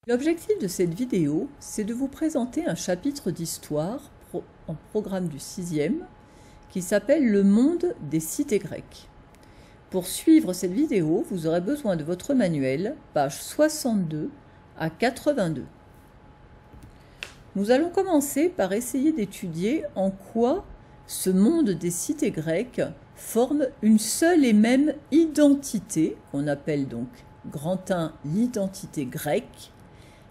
L'objectif de cette vidéo, c'est de vous présenter un chapitre d'histoire en programme du 6e qui s'appelle « Le monde des cités grecques ». Pour suivre cette vidéo, vous aurez besoin de votre manuel, pages 62 à 82. Nous allons commencer par essayer d'étudier en quoi ce monde des cités grecques forme une seule et même identité, qu'on appelle donc grand 1 l'identité grecque,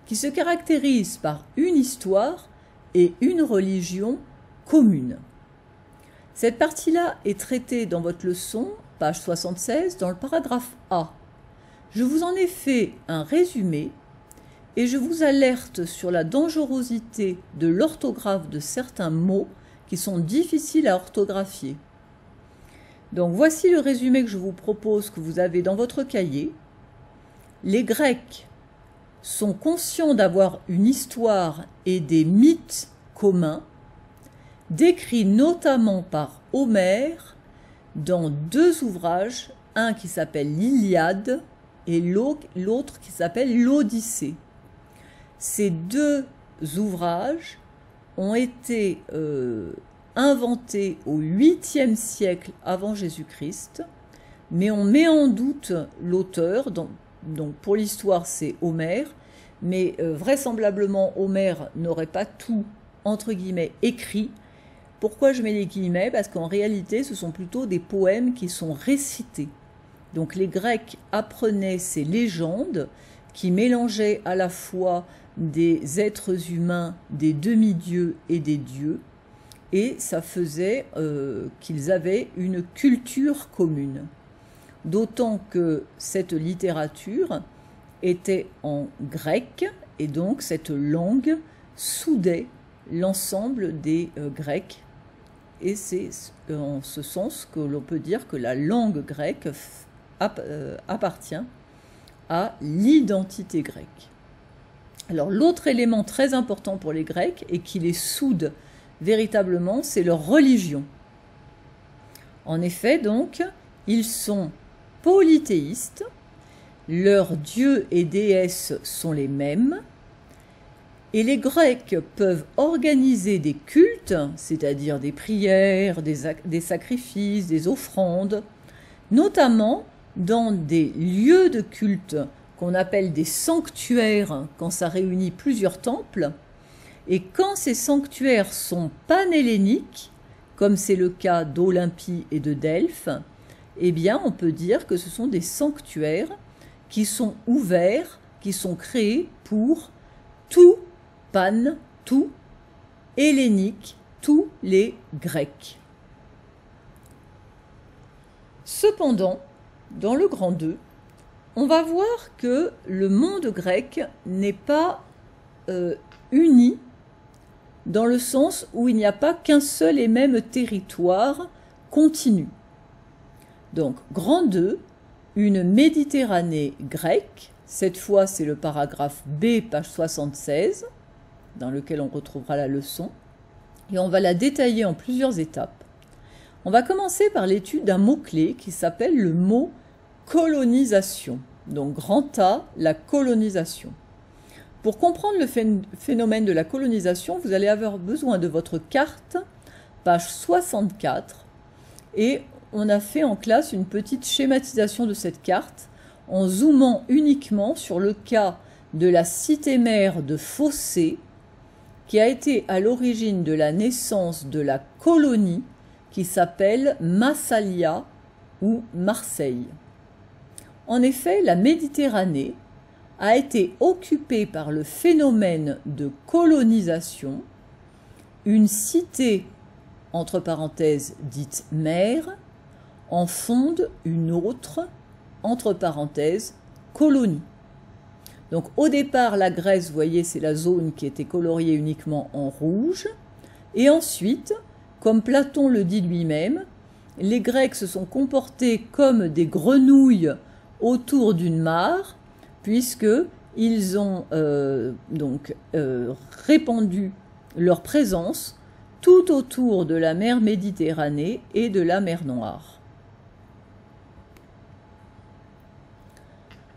qui se caractérise par une histoire et une religion commune. Cette partie-là est traitée dans votre leçon, page 76, dans le paragraphe A. Je vous en ai fait un résumé et je vous alerte sur la dangerosité de l'orthographe de certains mots qui sont difficiles à orthographier. Donc voici le résumé que je vous propose, que vous avez dans votre cahier. Les Grecs sont conscients d'avoir une histoire et des mythes communs, décrits notamment par Homère dans deux ouvrages, un qui s'appelle l'Iliade et l'autre qui s'appelle l'Odyssée. Ces deux ouvrages ont été inventés au 8e siècle avant Jésus-Christ, mais on met en doute l'auteur. Donc pour l'histoire, c'est Homère, mais vraisemblablement Homère n'aurait pas tout, entre guillemets, écrit. Pourquoi je mets les guillemets? Parce qu'en réalité, ce sont plutôt des poèmes qui sont récités. Donc les Grecs apprenaient ces légendes qui mélangeaient à la fois des êtres humains, des demi-dieux et des dieux, et ça faisait qu'ils avaient une culture commune. D'autant que cette littérature était en grec, et donc cette langue soudait l'ensemble des Grecs. Et c'est en ce sens que l'on peut dire que la langue grecque appartient à l'identité grecque. Alors l'autre élément très important pour les Grecs et qui les soude véritablement, c'est leur religion. En effet, donc, ils sont polythéistes, leurs dieux et déesses sont les mêmes, et les Grecs peuvent organiser des cultes, c'est-à-dire des prières, des sacrifices, des offrandes, notamment dans des lieux de culte qu'on appelle des sanctuaires quand ça réunit plusieurs temples. Et quand ces sanctuaires sont panhelléniques, comme c'est le cas d'Olympie et de Delphes, eh bien on peut dire que ce sont des sanctuaires qui sont ouverts, qui sont créés pour tout Pan, tout hellénique, tous les Grecs. Cependant, dans le grand 2, on va voir que le monde grec n'est pas uni dans le sens où il n'y a pas qu'un seul et même territoire continu. Donc, grand 2, une Méditerranée grecque, cette fois c'est le paragraphe B, page 76, dans lequel on retrouvera la leçon, et on va la détailler en plusieurs étapes. On va commencer par l'étude d'un mot-clé qui s'appelle le mot colonisation. Donc grand A, la colonisation. Pour comprendre le phénomène de la colonisation, vous allez avoir besoin de votre carte, page 64, et on a fait en classe une petite schématisation de cette carte en zoomant uniquement sur le cas de la cité-mère de Phocée, qui a été à l'origine de la naissance de la colonie qui s'appelle Massalia ou Marseille. En effet, la Méditerranée a été occupée par le phénomène de colonisation. Une cité, entre parenthèses, dite mère, en fonde une autre, entre parenthèses, colonie. Donc au départ, la Grèce, vous voyez, c'est la zone qui était coloriée uniquement en rouge. Et ensuite, comme Platon le dit lui-même, les Grecs se sont comportés comme des grenouilles autour d'une mare, puisqu'ils ont répandu leur présence tout autour de la mer Méditerranée et de la mer Noire.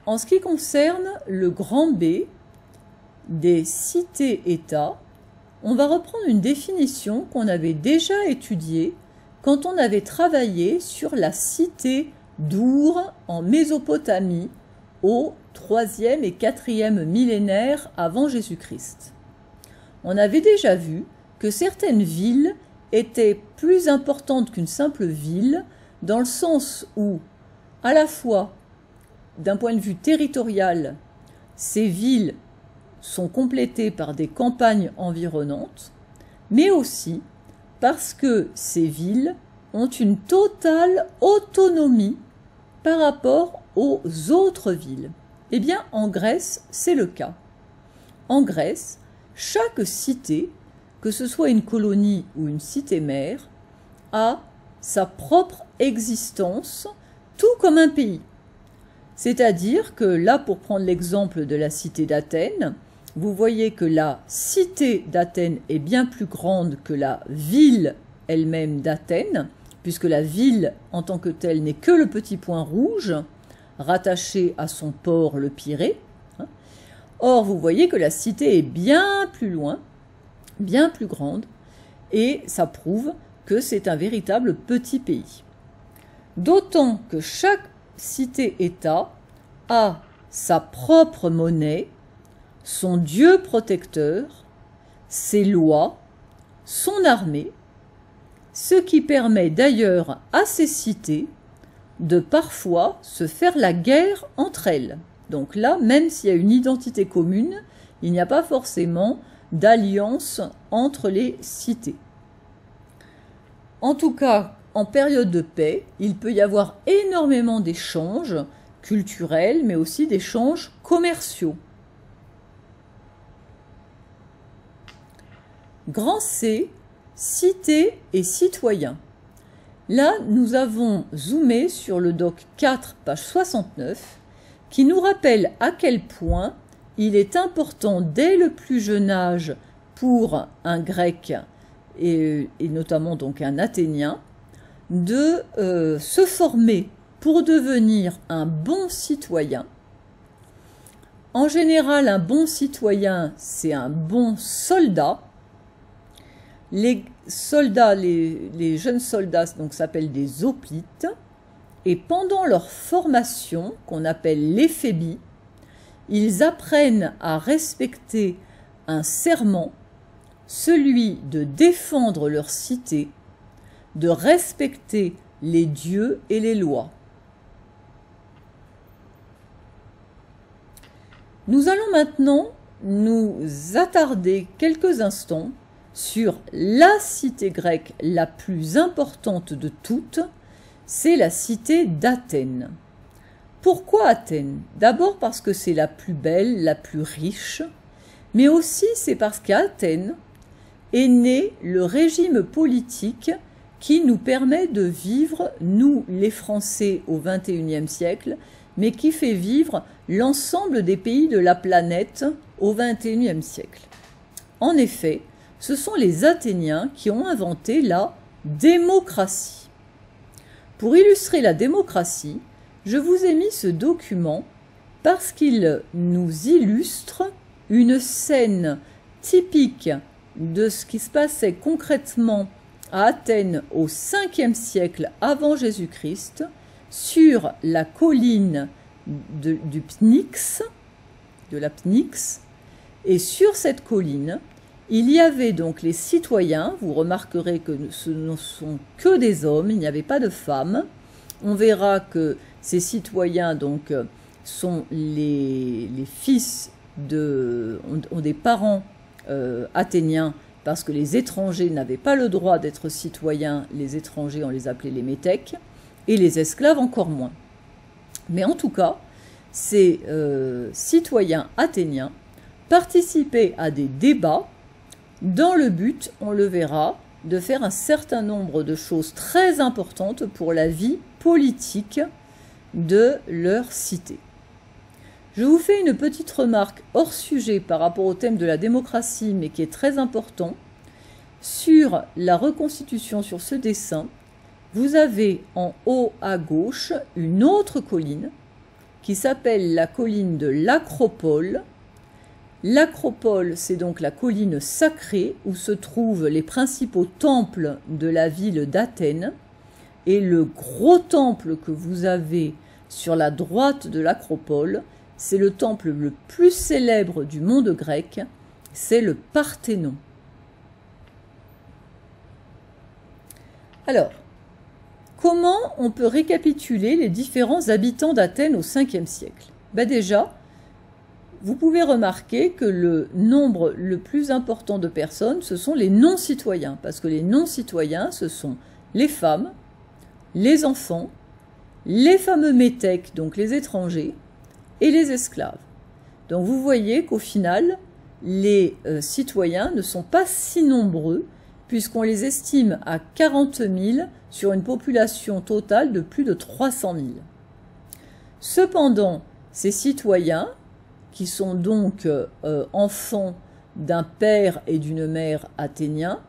En ce qui concerne le grand B, des cités-États, on va reprendre une définition qu'on avait déjà étudiée quand on avait travaillé sur la cité d'Our en Mésopotamie au 3e et 4e millénaire avant Jésus-Christ. On avait déjà vu que certaines villes étaient plus importantes qu'une simple ville, dans le sens où, à la fois, d'un point de vue territorial, ces villes sont complétées par des campagnes environnantes, mais aussi parce que ces villes ont une totale autonomie par rapport aux autres villes. Eh bien, en Grèce, c'est le cas. En Grèce, chaque cité, que ce soit une colonie ou une cité-mère, a sa propre existence, tout comme un pays. C'est-à-dire que là, pour prendre l'exemple de la cité d'Athènes, vous voyez que la cité d'Athènes est bien plus grande que la ville elle-même d'Athènes, puisque la ville en tant que telle n'est que le petit point rouge, rattaché à son port, le Pirée. Or, vous voyez que la cité est bien plus loin, bien plus grande, et ça prouve que c'est un véritable petit pays. D'autant que chaque cité-État a sa propre monnaie, son dieu protecteur, ses lois, son armée, ce qui permet d'ailleurs à ces cités de parfois se faire la guerre entre elles. Donc là, même s'il y a une identité commune, il n'y a pas forcément d'alliance entre les cités. En tout cas, en période de paix, il peut y avoir énormément d'échanges culturels, mais aussi d'échanges commerciaux. Grand C, cité et citoyen. Là, nous avons zoomé sur le doc 4, page 69, qui nous rappelle à quel point il est important dès le plus jeune âge pour un grec et notamment donc un athénien de se former pour devenir un bon citoyen. En général, un bon citoyen, c'est un bon soldat. Les soldats, les jeunes soldats donc s'appellent des hoplites, et pendant leur formation, qu'on appelle l'éphébie, ils apprennent à respecter un serment, celui de défendre leur cité, de respecter les dieux et les lois. Nous allons maintenant nous attarder quelques instants sur la cité grecque la plus importante de toutes, c'est la cité d'Athènes. Pourquoi Athènes? D'abord parce que c'est la plus belle, la plus riche, mais aussi c'est parce qu'à Athènes est né le régime politique qui nous permet de vivre, nous les Français au XXIe siècle, mais qui fait vivre l'ensemble des pays de la planète au XXIe siècle. En effet, ce sont les Athéniens qui ont inventé la démocratie. Pour illustrer la démocratie, je vous ai mis ce document parce qu'il nous illustre une scène typique de ce qui se passait concrètement à Athènes au 5e siècle avant Jésus-Christ, sur la colline du Pnyx, de la Pnyx, et sur cette colline, il y avait donc les citoyens. Vous remarquerez que ce ne sont que des hommes, il n'y avait pas de femmes. On verra que ces citoyens donc sont les fils ont des parents athéniens, parce que les étrangers n'avaient pas le droit d'être citoyens. Les étrangers, on les appelait les métèques, et les esclaves encore moins. Mais en tout cas, ces citoyens athéniens participaient à des débats dans le but, on le verra, de faire un certain nombre de choses très importantes pour la vie politique de leur cité. Je vous fais une petite remarque hors sujet par rapport au thème de la démocratie, mais qui est très important. Sur la reconstitution, sur ce dessin, vous avez en haut à gauche une autre colline qui s'appelle la colline de l'Acropole, L'acropole, c'est donc la colline sacrée où se trouvent les principaux temples de la ville d'Athènes. Et le gros temple que vous avez sur la droite de l'acropole, c'est le temple le plus célèbre du monde grec, c'est le Parthénon. Alors, comment on peut récapituler les différents habitants d'Athènes au 5e siècle? Déjà, vous pouvez remarquer que le nombre le plus important de personnes, ce sont les non-citoyens, parce que les non-citoyens, ce sont les femmes, les enfants, les fameux métèques, donc les étrangers, et les esclaves. Donc vous voyez qu'au final, les citoyens ne sont pas si nombreux, puisqu'on les estime à 40 000 sur une population totale de plus de 300 000. Cependant, ces citoyens, qui sont donc enfants d'un père et d'une mère athéniens,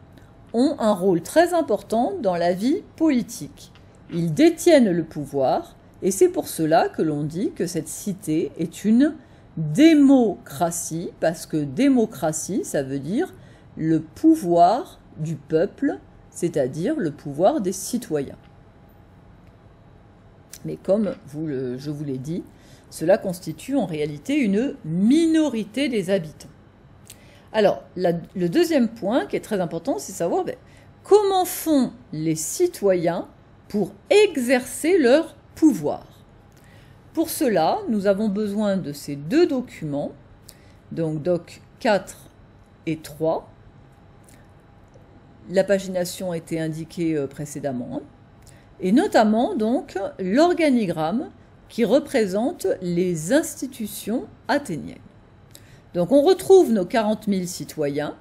ont un rôle très important dans la vie politique. Ils détiennent le pouvoir, et c'est pour cela que l'on dit que cette cité est une démocratie, parce que démocratie, ça veut dire le pouvoir du peuple, c'est-à-dire le pouvoir des citoyens. Mais comme je vous l'ai dit, cela constitue en réalité une minorité des habitants. Alors, le deuxième point qui est très important, c'est savoir comment font les citoyens pour exercer leur pouvoir. Pour cela, nous avons besoin de ces deux documents, donc doc 4 et 3. La pagination a été indiquée précédemment, et notamment donc l'organigramme qui représente les institutions athéniennes. Donc on retrouve nos 40 000 citoyens,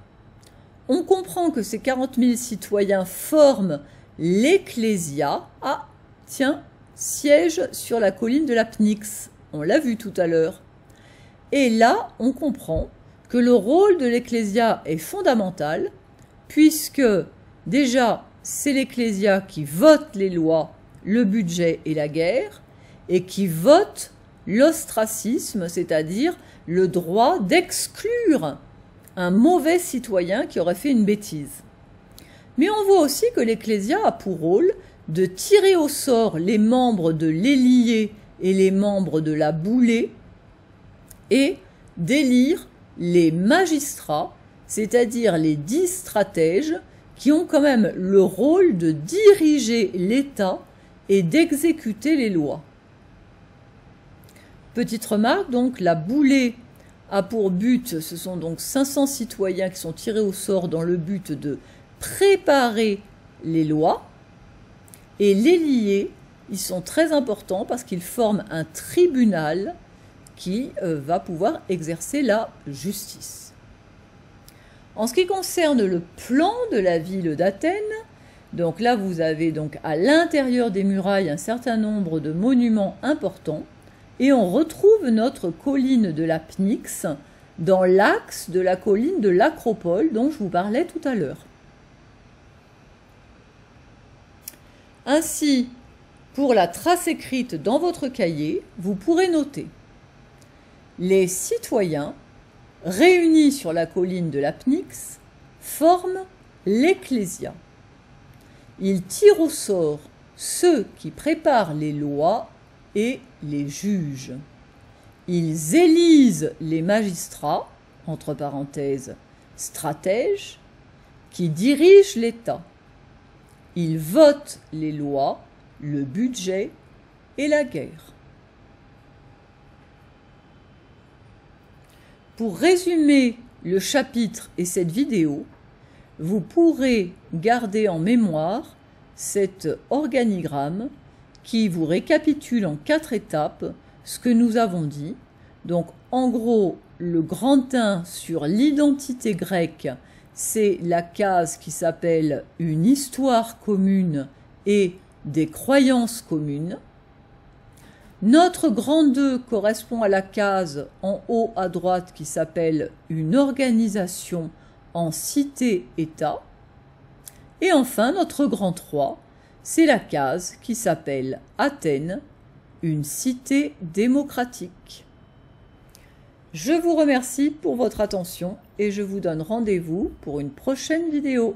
on comprend que ces 40 000 citoyens forment l'Ecclésia, siège sur la colline de la Pnyx, on l'a vu tout à l'heure. Et là, on comprend que le rôle de l'Ecclésia est fondamental, puisque déjà, c'est l'Ecclésia qui vote les lois, le budget et la guerre, et qui vote l'ostracisme, c'est-à-dire le droit d'exclure un mauvais citoyen qui aurait fait une bêtise. Mais on voit aussi que l'Ecclésia a pour rôle de tirer au sort les membres de l'Élié et les membres de la Boulée et d'élire les magistrats, c'est-à-dire les 10 stratèges qui ont quand même le rôle de diriger l'État et d'exécuter les lois. Petite remarque, donc la Boulée a pour but, ce sont donc 500 citoyens qui sont tirés au sort dans le but de préparer les lois, et les liés, ils sont très importants parce qu'ils forment un tribunal qui va pouvoir exercer la justice. En ce qui concerne le plan de la ville d'Athènes, donc là vous avez donc à l'intérieur des murailles un certain nombre de monuments importants, et on retrouve notre colline de la Pnyx dans l'axe de la colline de l'Acropole dont je vous parlais tout à l'heure. Ainsi, pour la trace écrite dans votre cahier, vous pourrez noter: les citoyens réunis sur la colline de la Pnyx forment l'Ecclésia. Ils tirent au sort ceux qui préparent les lois et les juges. Ils élisent les magistrats, entre parenthèses, stratèges, qui dirigent l'État. Ils votent les lois, le budget et la guerre. Pour résumer le chapitre et cette vidéo, vous pourrez garder en mémoire cet organigramme qui vous récapitule en 4 étapes ce que nous avons dit. Donc en gros, le grand 1 sur l'identité grecque, c'est la case qui s'appelle une histoire commune et des croyances communes. Notre grand 2 correspond à la case en haut à droite qui s'appelle une organisation en cité-État. Et enfin, notre grand 3, c'est la case qui s'appelle Athènes, une cité démocratique. Je vous remercie pour votre attention et je vous donne rendez-vous pour une prochaine vidéo.